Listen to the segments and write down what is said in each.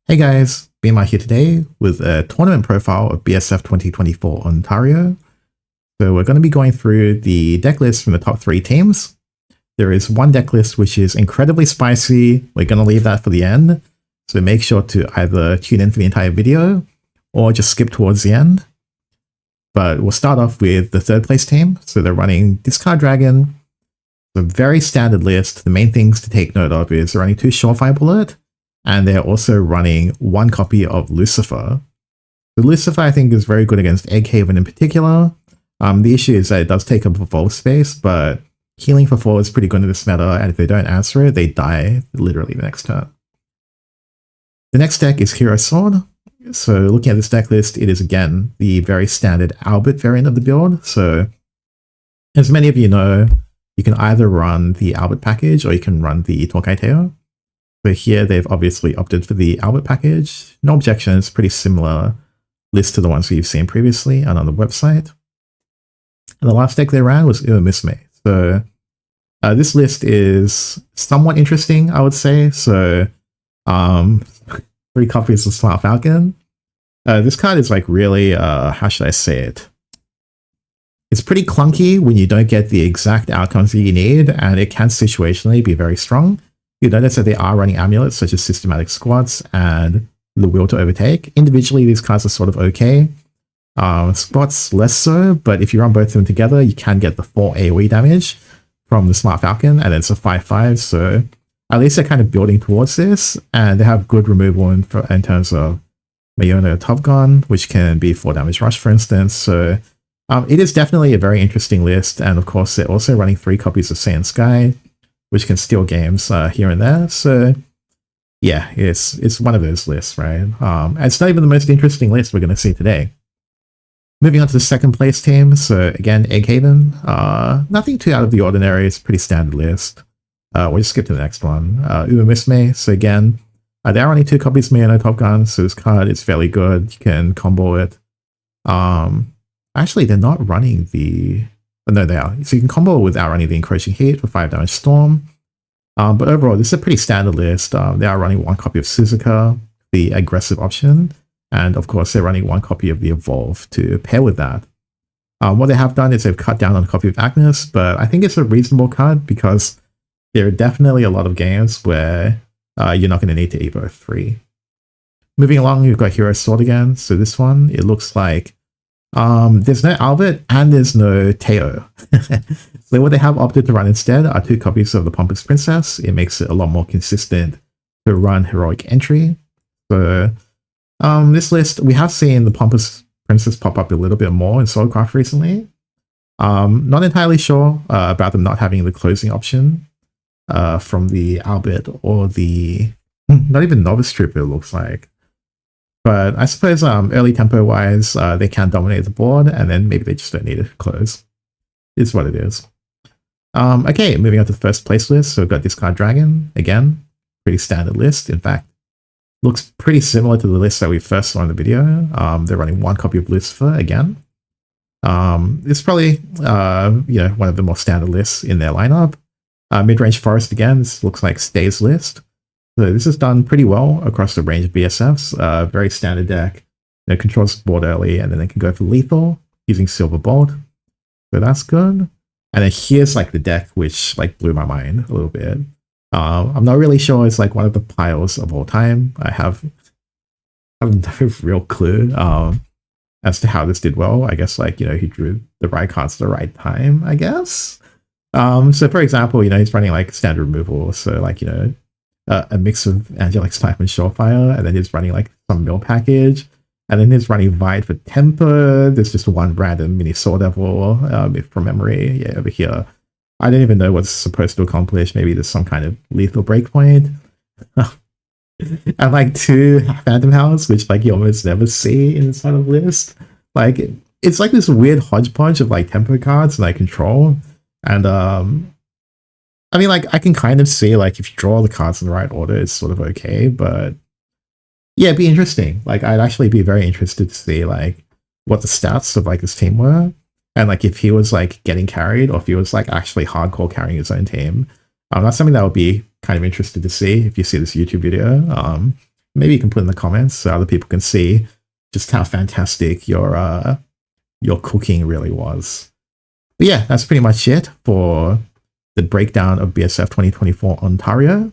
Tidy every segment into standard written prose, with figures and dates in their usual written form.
Hey guys, BMI here today with a tournament profile of BSF 2024 Ontario. So we're going to be going through the deck list from the top 3 teams. There is one deck list which is incredibly spicy. We're going to leave that for the end. So make sure to either tune in for the entire video or just skip towards the end. But we'll start off with the 3rd place team. So they're running Discard Dragon. It's a very standard list. The main things to take note of is they're running 2 Surefire Bullet. And they're also running 1 copy of Lucifer. The Lucifer, I think, is very good against Egghaven in particular. The issue is that it does take up evolve space, but healing for 4 is pretty good in this meta, and if they don't answer it, they die literally the next turn. The next deck is Hero Sword. So looking at this deck list, it is again the very standard Albert variant of the build. So as many of you know, you can either run the Albert package or you can run the Torkaiteo. So here they've obviously opted for the Albert package. No objections, pretty similar list to the ones we've seen previously and on the website. And the last deck they ran was Abysscraft. So this list is somewhat interesting, I would say. So 3 copies of Smart Falcon. This card is like really, how should I say it? It's pretty clunky when you don't get the exact outcomes that you need, and it can situationally be very strong. You notice that they are running amulets such as Systematic Squats and the Will to Overtake. Individually, these cards are sort of okay. Squats less so, but if you run both of them together, you can get the 4 AoE damage from the Smart Falcon, and it's a 5/5, so at least they're kind of building towards this, and they have good removal in terms of Mayona Top Gun, which can be 4 damage rush, for instance. So it is definitely a very interesting list, and of course, they're also running 3 copies of Saiyan Sky, which can steal games here and there. So yeah, it's one of those lists, right? And it's not even the most interesting list we're going to see today. Moving on to the 2nd place team. So again, Egghaven. Nothing too out of the ordinary. It's a pretty standard list. We'll just skip to the next one. Umamusume. So again, they're running 2 copies of Mayona Top Gun, so this card is fairly good. You can combo it. Actually, they're not running the... No, they are. So you can combo without running the Encroaching Heat for 5 damage Storm. But overall, this is a pretty standard list. They are running 1 copy of Suzuka, the aggressive option. And of course, they're running 1 copy of the Evolve to pair with that. What they have done is they've cut down on a copy of Agnes, but I think it's a reasonable cut because there are definitely a lot of games where you're not going to need to Evo 3. Moving along, you've got Hero Sword again. So this one, it looks like there's no Albert and there's no Teo. So what they have opted to run instead are 2 copies of the Pompous Princess. It makes it a lot more consistent to run Heroic Entry. So this list, we have seen the Pompous Princess pop up a little bit more in Soulcraft recently. Not entirely sure about them not having the closing option from the Albert or the... not even Novice Trooper, it looks like. But I suppose early tempo-wise, they can dominate the board, and then maybe they just don't need to close. It's what it is. Okay, moving on to the 1st place list. So we've got Discard Dragon. Again, pretty standard list. In fact, looks pretty similar to the list that we first saw in the video. They're running 1 copy of Lucifer again. It's probably one of the more standard lists in their lineup. Mid-range Forest again. This looks like Stay's list. So this is done pretty well across the range of BSFs. Very standard deck. It controls the board early, and then they can go for lethal using Silver Bolt. So that's good. And then here's like the deck which like blew my mind a little bit. I'm not really sure it's like one of the piles of all time. I have no real clue as to how this did well. I guess like, he drew the right cards at the right time, I guess. So for example, he's running like standard removal. So like, a mix of Angelic Snipe and Surefire, and then he's running like some mill package, and then he's running Vide for Temper. There's just 1 random mini Sword Devil from memory. Yeah, over here. I don't even know what's supposed to accomplish. Maybe there's some kind of lethal breakpoint. And like 2 Phantom House, which like you almost never see in this kind of list. Like it's like this weird hodgepodge of like tempo cards and I control. And I mean, like, I can kind of see, like, if you draw the cards in the right order, it's sort of okay, but yeah, it'd be interesting. Like, I'd actually be very interested to see, like, what the stats of, like, this team were, and, like, if he was, like, getting carried, or if he was, like, actually hardcore carrying his own team. That's something that would be kind of interested to see if you see this YouTube video. maybe you can put in the comments so other people can see just how fantastic your cooking really was. But yeah, that's pretty much it for the breakdown of BSF 2024 Ontario.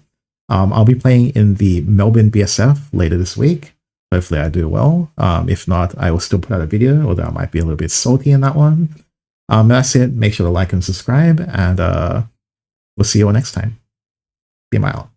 I'll be playing in the Melbourne BSF later this week. Hopefully I do well. If not, I will still put out a video, although I might be a little bit salty in that one. That's it. Make sure to like and subscribe, and we'll see you all next time. Be out.